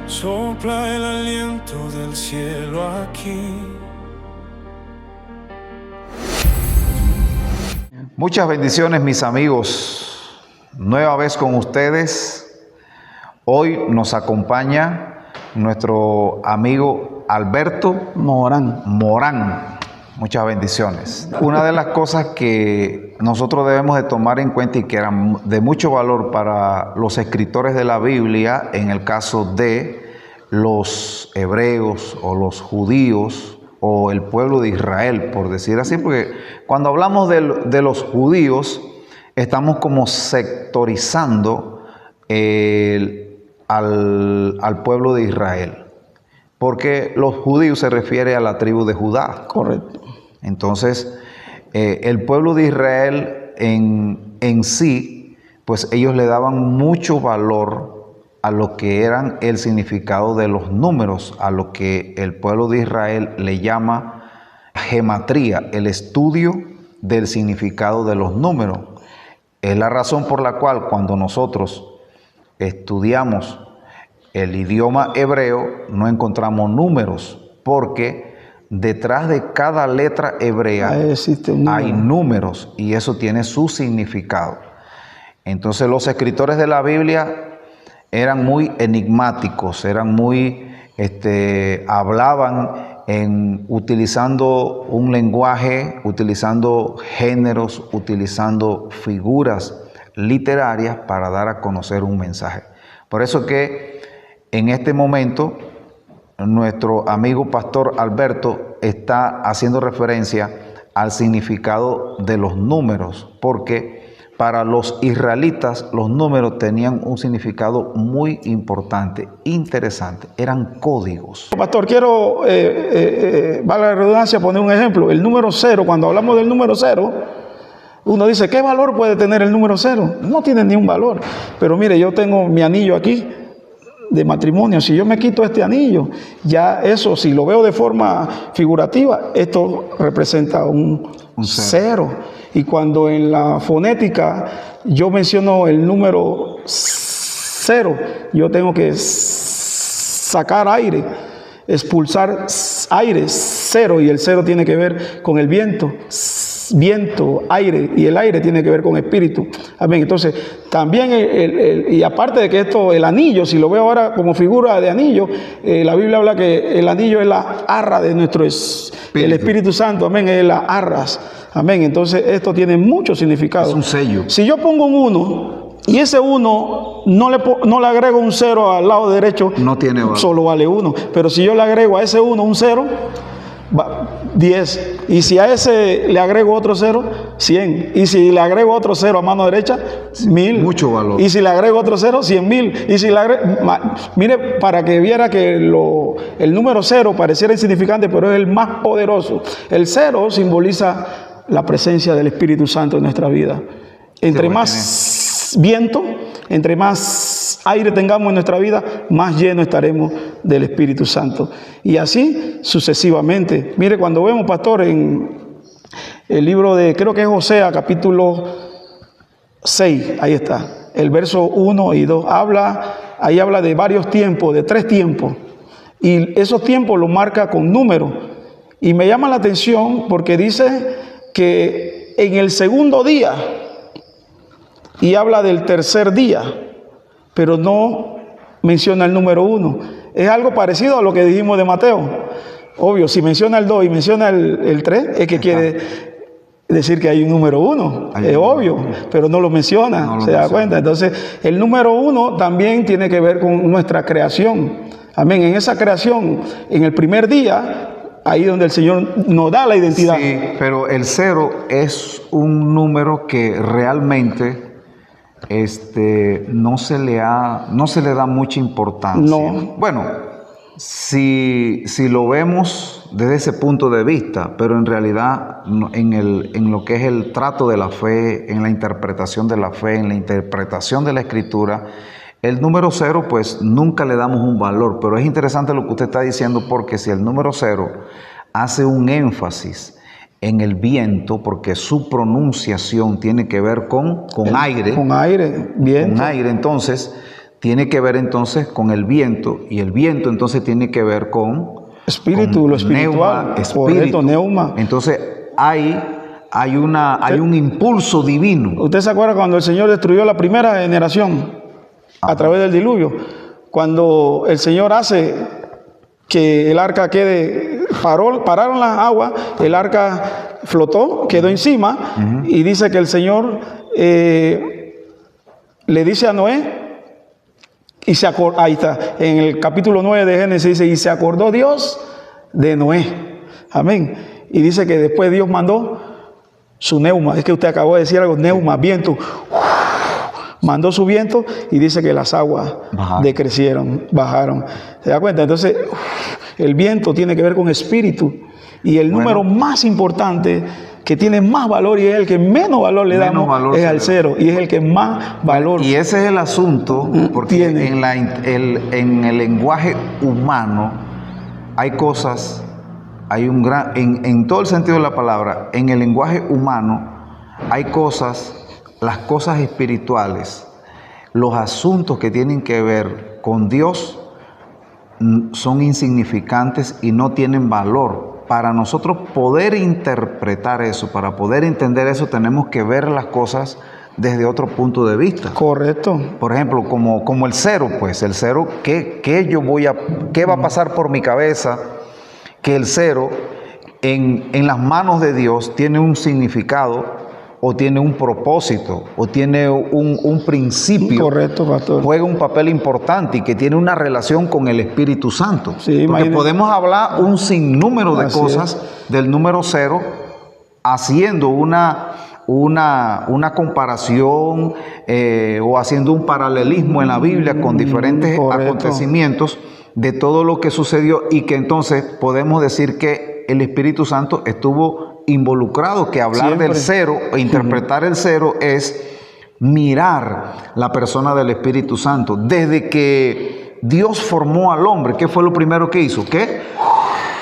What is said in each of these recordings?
Sopla el aliento del cielo aquí. Muchas bendiciones, mis amigos. Nueva vez con ustedes. Hoy nos acompaña nuestro amigo Alberto Morán. Muchas bendiciones. Una de las cosas que nosotros debemos de tomar en cuenta y que eran de mucho valor para los escritores de la Biblia, en el caso de los hebreos o los judíos o el pueblo de Israel, por decir así, porque cuando hablamos de los judíos, estamos como sectorizando al pueblo de Israel, porque los judíos se refiere a la tribu de Judá. Correcto. Entonces, el pueblo de Israel en sí, pues ellos le daban mucho valor a lo que eran el significado de los números, a lo que el pueblo de Israel le llama gematría, el estudio del significado de los números. Es la razón por la cual cuando nosotros estudiamos el idioma hebreo no encontramos números, porque detrás de cada letra hebrea hay números y eso tiene su significado. Entonces los escritores de la Biblia eran muy enigmáticos, eran muy, hablaban utilizando un lenguaje, utilizando géneros, utilizando figuras literarias para dar a conocer un mensaje. Por eso que en este momento nuestro amigo Pastor Alberto está haciendo referencia al significado de los números, porque para los israelitas los números tenían un significado muy importante, interesante, eran códigos. Pastor, quiero, vale la redundancia, poner un ejemplo. El número 0, cuando hablamos del número 0, uno dice, ¿qué valor puede tener el número 0? No tiene ni un valor. Pero mire, yo tengo mi anillo aquí de matrimonio. Si yo me quito este anillo, ya eso, si lo veo de forma figurativa, esto representa un 0. Y cuando en la fonética yo menciono el número 0, yo tengo que sacar aire, expulsar aire, 0, y el 0 tiene que ver con el viento, aire, y el aire tiene que ver con espíritu. Amén. Entonces, también, y aparte de que esto, el anillo, si lo veo ahora como figura de anillo, la Biblia habla que el anillo es la arra de nuestro el Espíritu Santo, amén, es las arras, amén. Entonces, esto tiene mucho significado. Es un sello. Si yo pongo un 1 y ese 1 no le agrego un 0 al lado derecho, no tiene valor. Solo vale 1. Pero si yo le agrego a ese 1 un 0, 10. Y si a ese le agrego otro 0, 100. Y si le agrego otro 0 a mano derecha, 1000. Mucho valor. Y si le agrego otro 0, 100,000. Y si le agrego, mire, para que viera que el número 0 pareciera insignificante, pero es el más poderoso. El 0 simboliza la presencia del Espíritu Santo en nuestra vida. Entre más viento, entre más aire tengamos en nuestra vida, más lleno estaremos del Espíritu Santo. Y así sucesivamente. Mire, cuando vemos, pastor, en el libro de, creo que es Osea, capítulo 6, ahí está, el verso 1 y 2, ahí habla de varios tiempos, de 3 tiempos. Y esos tiempos los marca con números. Y me llama la atención porque dice que en el segundo día, y habla del tercer día, pero no menciona el número 1. Es algo parecido a lo que dijimos de Mateo. Obvio, si menciona el 2 y menciona el 3, es que quiere decir que hay un número 1. Es obvio, pero no lo menciona, ¿se da cuenta? Entonces, el número 1 también tiene que ver con nuestra creación. Amén. En esa creación, en el primer día, ahí donde el Señor nos da la identidad. Sí, pero el 0 es un número que realmente no se le da mucha importancia. No. Bueno, si lo vemos desde ese punto de vista, pero en realidad en lo que es el trato de la fe, en la interpretación de la fe, en la interpretación de la Escritura, el número 0 pues nunca le damos un valor. Pero es interesante lo que usted está diciendo, porque si el número 0 hace un énfasis en el viento, porque su pronunciación tiene que ver con aire. Con aire, viento. Con aire, entonces tiene que ver entonces con el viento, y el viento entonces tiene que ver con espíritu, lo espiritual. Neuma, espíritu. Correcto, neuma. Entonces hay un impulso divino. ¿Usted se acuerda cuando el Señor destruyó la primera generación a través del diluvio? Cuando el Señor hace que el arca pararon las aguas, el arca flotó, quedó encima, y dice que el Señor le dice a Noé, y ahí está, en el capítulo 9 de Génesis dice, y se acordó Dios de Noé. Amén. Y dice que después Dios mandó su neuma. Es que usted acabó de decir algo, neuma, viento. Mandó su viento y dice que las aguas decrecieron, bajaron. ¿Se da cuenta? Entonces, el viento tiene que ver con espíritu. Y el número más importante, que tiene más valor y es el que menos valor le damos, es al cero. Y es el que más valor. Y ese es el asunto, porque tiene. En el lenguaje humano hay cosas, en todo el sentido de la palabra, en el lenguaje humano hay cosas, las cosas espirituales, los asuntos que tienen que ver con Dios son insignificantes y no tienen valor. Para nosotros poder interpretar eso, para poder entender eso, tenemos que ver las cosas desde otro punto de vista. Correcto. Por ejemplo, como el cero, pues el cero, ¿qué va a pasar por mi cabeza? Que el cero en las manos de Dios tiene un significado, o tiene un propósito, o tiene un principio. Correcto, pastor. Juega un papel importante y que tiene una relación con el Espíritu Santo. Sí, porque podemos hablar un sinnúmero de cosas del número cero, haciendo una comparación o haciendo un paralelismo en la Biblia con diferentes acontecimientos de todo lo que sucedió, y que entonces podemos decir que el Espíritu Santo estuvo involucrado, que hablar del cero e interpretar el cero es mirar la persona del Espíritu Santo. Desde que Dios formó al hombre, ¿qué fue lo primero que hizo? ¿Qué?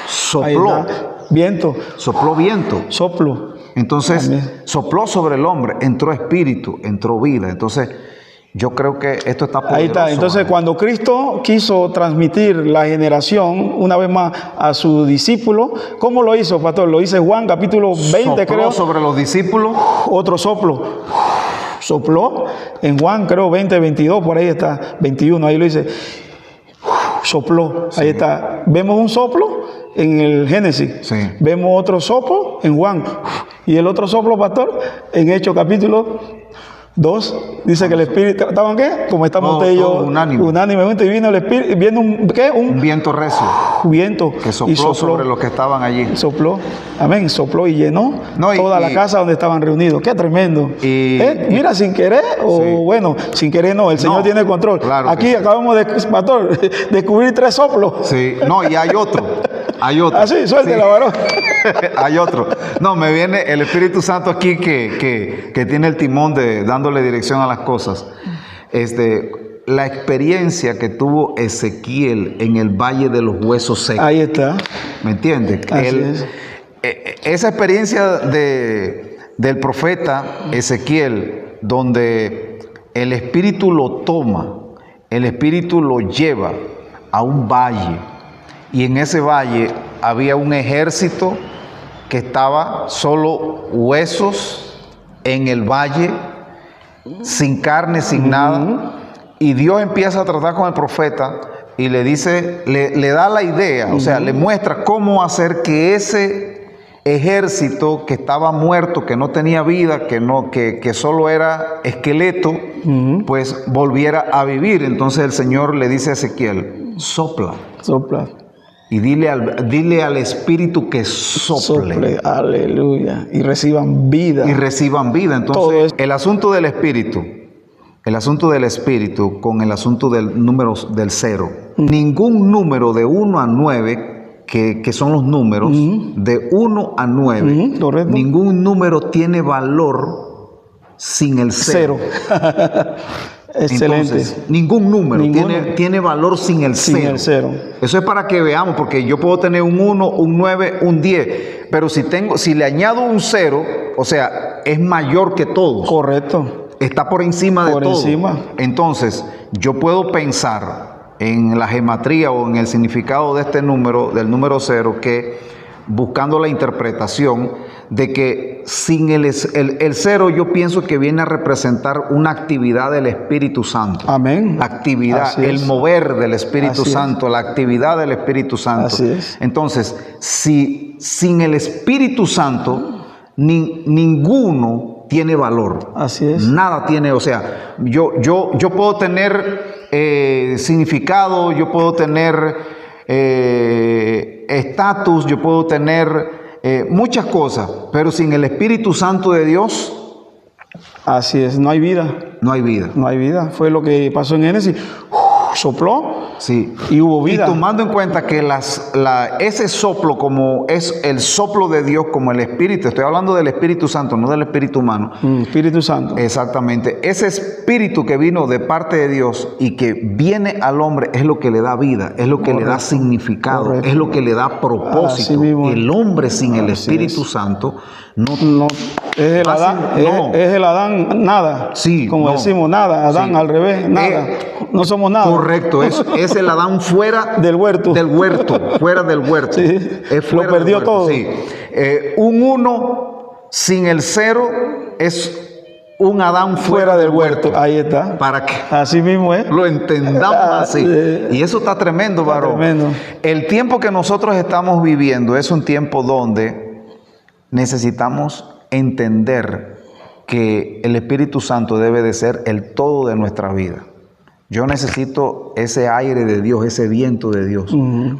Sopló. Viento. Sopló viento. Soplo. Entonces, Amén. sopló sobre el hombre, entró espíritu, entró vida. Entonces, yo creo que esto está poderoso. Ahí está. Entonces, cuando Cristo quiso transmitir la generación una vez más a su discípulo, ¿cómo lo hizo, pastor? Lo dice Juan, capítulo 20, sopló creo. Sobre los discípulos. Otro soplo. Sopló. En Juan, creo, 20, 22, por ahí está, 21, ahí lo dice. Sopló. Ahí está. Vemos un soplo en el Génesis. Sí. Vemos otro soplo en Juan. Y el otro soplo, pastor, en Hechos, capítulo 2, dice que el Espíritu, ¿estaban qué? Como estamos usted y yo, unánimemente, y vino el Espíritu, viene un viento recio, viento, que sopló sobre los que estaban allí. Sopló, amén, sopló y llenó toda la casa donde estaban reunidos. Qué tremendo. Mira, sin querer, bueno, sin querer no, el Señor tiene control. Claro. Aquí acabamos de, pastor, descubrir 3 soplos. Sí, no, y hay otro. Hay otro. Así, suéltela, varón. Hay otro. No, me viene el Espíritu Santo aquí que tiene el timón dándole dirección a las cosas. La experiencia que tuvo Ezequiel en el Valle de los Huesos Secos. Ahí está. ¿Me entiendes? Esa experiencia del profeta Ezequiel, donde el Espíritu lo toma, el Espíritu lo lleva a un valle, y en ese valle había un ejército que estaba solo huesos en el valle, sin carne, sin nada. Y Dios empieza a tratar con el profeta y le dice, le da la idea, o sea, le muestra cómo hacer que ese ejército que estaba muerto, que no tenía vida, que solo era esqueleto, pues volviera a vivir. Entonces el Señor le dice a Ezequiel, sopla. Sopla. Y dile al Espíritu que sople. Aleluya. Y reciban vida. Entonces, el asunto del Espíritu con el asunto del número del cero. Ningún número de 1 a 9, que son los números, de 1 a 9, ningún número tiene valor sin el cero. Excelente. Entonces, ningún número tiene valor sin el cero. Eso es para que veamos, porque yo puedo tener un 1, un 9, un 10, pero si le añado un 0, o sea, es mayor que todos. Correcto. está por encima de Por todo. encima. Entonces, yo puedo pensar en la gematría o en el significado de este número, del número 0, que buscando la interpretación de que sin el 0 yo pienso que viene a representar una actividad del Espíritu Santo. Amén. La actividad, Así el es. mover del Espíritu Así es. Santo, la actividad del Espíritu Santo. Así es. Entonces, si sin el Espíritu Santo, ninguno tiene valor. Así es. Nada tiene, o sea, yo puedo tener significado, yo puedo tener estatus, yo puedo tener muchas cosas, pero sin el Espíritu Santo de Dios Así es, no hay vida. no hay vida. No hay vida. Fue lo que pasó en Génesis. Sopló Sí. y hubo vida. Y tomando en cuenta que ese soplo, como es el soplo de Dios, como el Espíritu, estoy hablando del Espíritu Santo, no del Espíritu humano. Espíritu Santo. Exactamente. Ese Espíritu que vino de parte de Dios y que viene al hombre es lo que le da vida, es lo que le da significado, Correcto. es lo que le da Así propósito. mismo. El hombre sin el Así Espíritu es. Santo No, es el Fácil, Adán, no. es el Adán nada. Sí, como no. decimos, nada. Adán Sí. al revés, nada. No somos nada. correcto, es el Adán fuera Del huerto. fuera del huerto. Sí, Es fuera lo perdió del huerto, todo. sí. Un 1 sin el 0 es un Adán Fuera del huerto. Ahí está. Para que Así mismo es. lo entendamos así. Y eso está tremendo, Está varón. tremendo. El tiempo que nosotros estamos viviendo es un tiempo donde necesitamos entender que el Espíritu Santo debe de ser el todo de nuestra vida. Yo necesito ese aire de Dios, ese viento de Dios.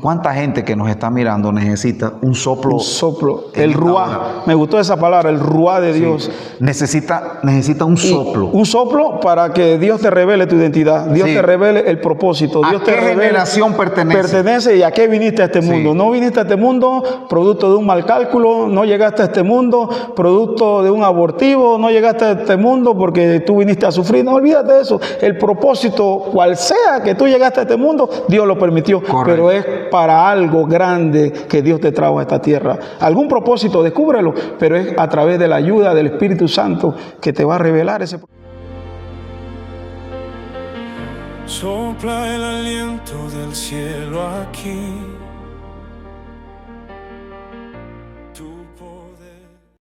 ¿Cuánta gente que nos está mirando necesita un soplo? Un soplo. en El esta ruá. hora? Me gustó esa palabra, el ruá de Dios. Necesita un Y soplo. un soplo para que Dios te revele tu identidad. Dios Sí. te revele el propósito. ¿A Dios qué te revele generación pertenece? Pertenece y a qué viniste a este Sí. mundo. No viniste a este mundo producto de un mal cálculo, no llegaste a este mundo producto de un abortivo, no llegaste a este mundo porque tú viniste a sufrir. No olvídate de eso. El propósito, cual sea que tú llegaste a este mundo, Dios lo permitió. Correcto. Pero es para algo grande que Dios te trajo a esta tierra. Algún propósito, descúbrelo, pero es a través de la ayuda del Espíritu Santo que te va a revelar ese propósito. Sopla el aliento del cielo aquí.